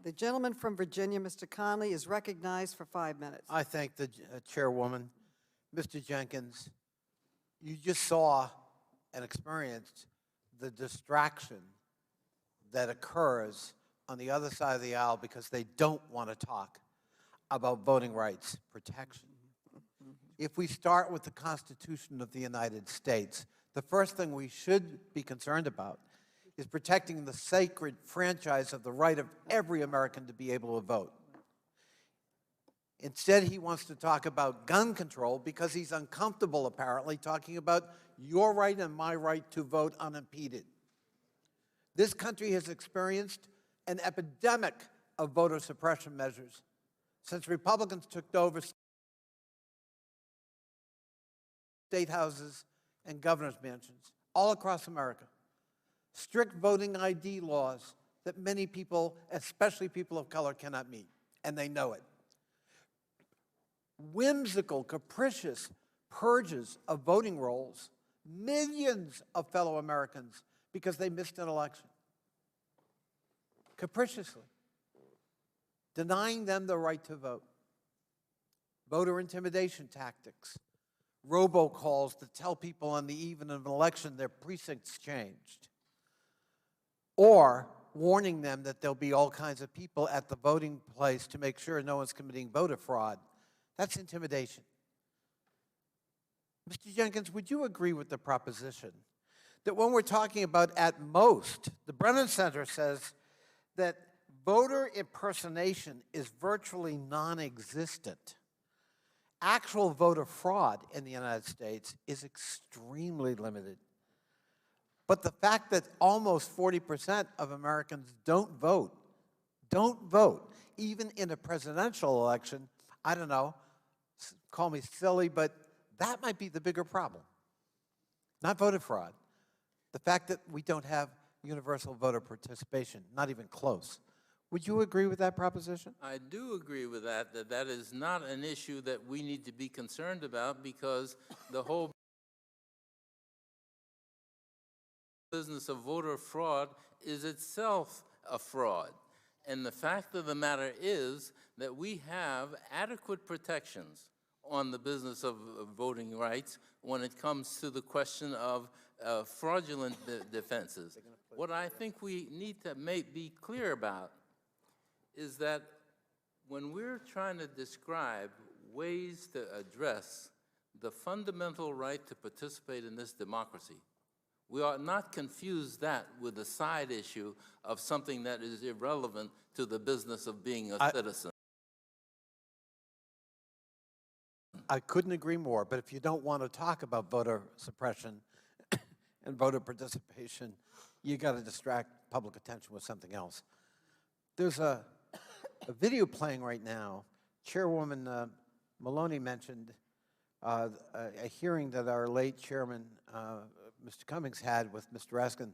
The gentleman from Virginia, Mr. Connolly, is recognized for 5 minutes. I thank the chairwoman. Mr. Jenkins, you just saw and experienced the distraction that occurs on the other side of the aisle because they don't want to talk about voting rights protection. If we start with the Constitution of the United States, the first thing we should be concerned about is protecting the sacred franchise of the right of every American to be able to vote. Instead, he wants to talk about gun control because he's uncomfortable, apparently, talking about your right and my right to vote unimpeded. This country has experienced an epidemic of voter suppression measures since Republicans took over state houses and governor's mansions all across America. Strict voting ID laws that many people, especially people of color, cannot meet, and they know it. Whimsical, capricious purges of voting rolls, millions of fellow Americans because they missed an election. Capriciously. Denying them the right to vote. Voter intimidation tactics. Robocalls that tell people on the eve of an election their precincts changed. Or warning them that there'll be all kinds of people at the voting place to make sure no one's committing voter fraud. That's intimidation. Mr. Jenkins, would you agree with the proposition that when we're talking about at most, the Brennan Center says that voter impersonation is virtually non-existent. Actual voter fraud in the United States is extremely limited. But the fact that almost 40% of Americans don't vote, even in a presidential election, I don't know, call me silly, but that might be the bigger problem. Not voter fraud. The fact that we don't have universal voter participation, not even close. Would you agree with that proposition? I do agree with that that is not an issue that we need to be concerned about because the whole business of voter fraud is itself a fraud. And the fact of the matter is that we have adequate protections on the business of voting rights when it comes to the question of fraudulent defenses. What I think we need to be clear about is that when we're trying to describe ways to address the fundamental right to participate in this democracy, we ought not confuse that with a side issue of something that is irrelevant to the business of being a citizen. I couldn't agree more, but if you don't want to talk about voter suppression and voter participation, you got to distract public attention with something else. There's a video playing right now. Chairwoman Maloney mentioned a hearing that our late chairman, Mr. Cummings, had with Mr. Raskin.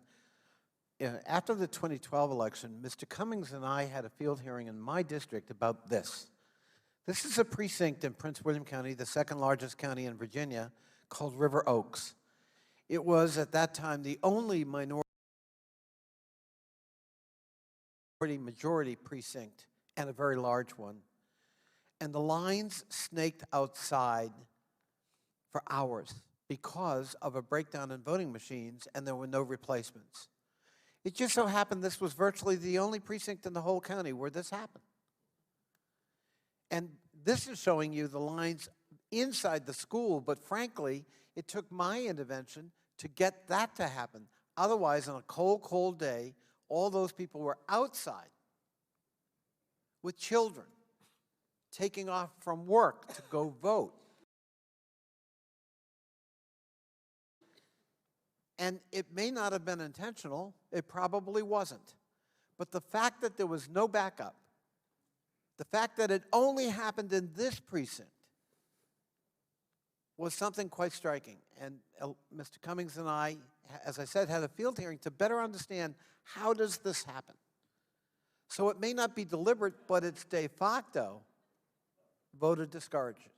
After the 2012 election, Mr. Cummings and I had a field hearing in my district about this. This is a precinct in Prince William County, the second largest county in Virginia, called River Oaks. It was, at that time, the only majority precinct, and a very large one. And the lines snaked outside for hours because of a breakdown in voting machines, and there were no replacements. It just so happened this was virtually the only precinct in the whole county where this happened. And this is showing you the lines inside the school, but frankly, it took my intervention to get that to happen. Otherwise, on a cold, cold day, all those people were outside with children taking off from work to go vote. And it may not have been intentional, it probably wasn't. But the fact that there was no backup, the fact that it only happened in this precinct was something quite striking. And Mr. Cummings and I, as I said, had a field hearing to better understand how does this happen. So it may not be deliberate, but it's de facto voter discouragement.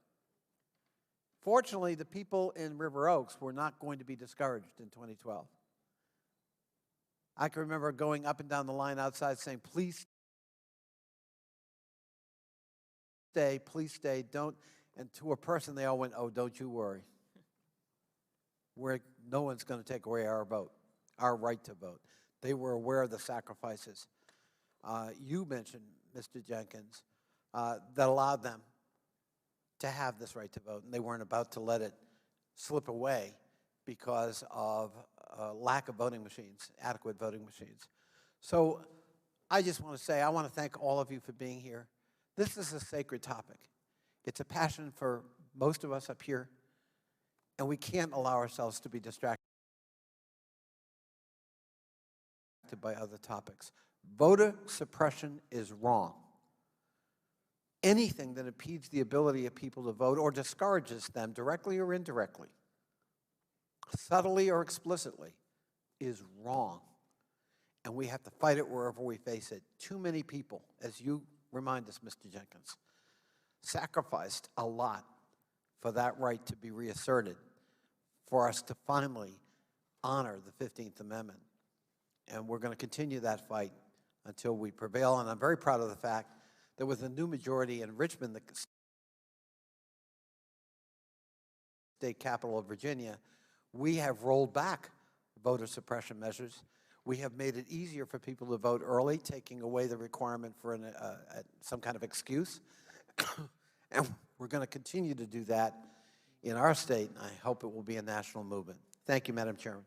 Fortunately, the people in River Oaks were not going to be discouraged in 2012. I can remember going up and down the line outside saying, please please stay, don't. And to a person, they all went, oh, don't you worry. No one's going to take away our vote, our right to vote. They were aware of the sacrifices you mentioned, Mr. Jenkins, that allowed them to have this right to vote, and they weren't about to let it slip away because of lack of voting machines, adequate voting machines. So I just want to say, I want to thank all of you for being here. This is a sacred topic. It's a passion for most of us up here, and we can't allow ourselves to be distracted by other topics. Voter suppression is wrong. Anything that impedes the ability of people to vote or discourages them directly or indirectly, subtly or explicitly, is wrong. And we have to fight it wherever we face it. Too many people, as you remind us, Mr. Jenkins, sacrificed a lot for that right to be reasserted, for us to finally honor the 15th Amendment. And we're going to continue that fight until we prevail. And I'm very proud of the fact that with a new majority in Richmond, the state capital of Virginia, we have rolled back voter suppression measures. We have made it easier for people to vote early, taking away the requirement for some kind of excuse. And we're going to continue to do that in our state, and I hope it will be a national movement. Thank you, Madam Chairman.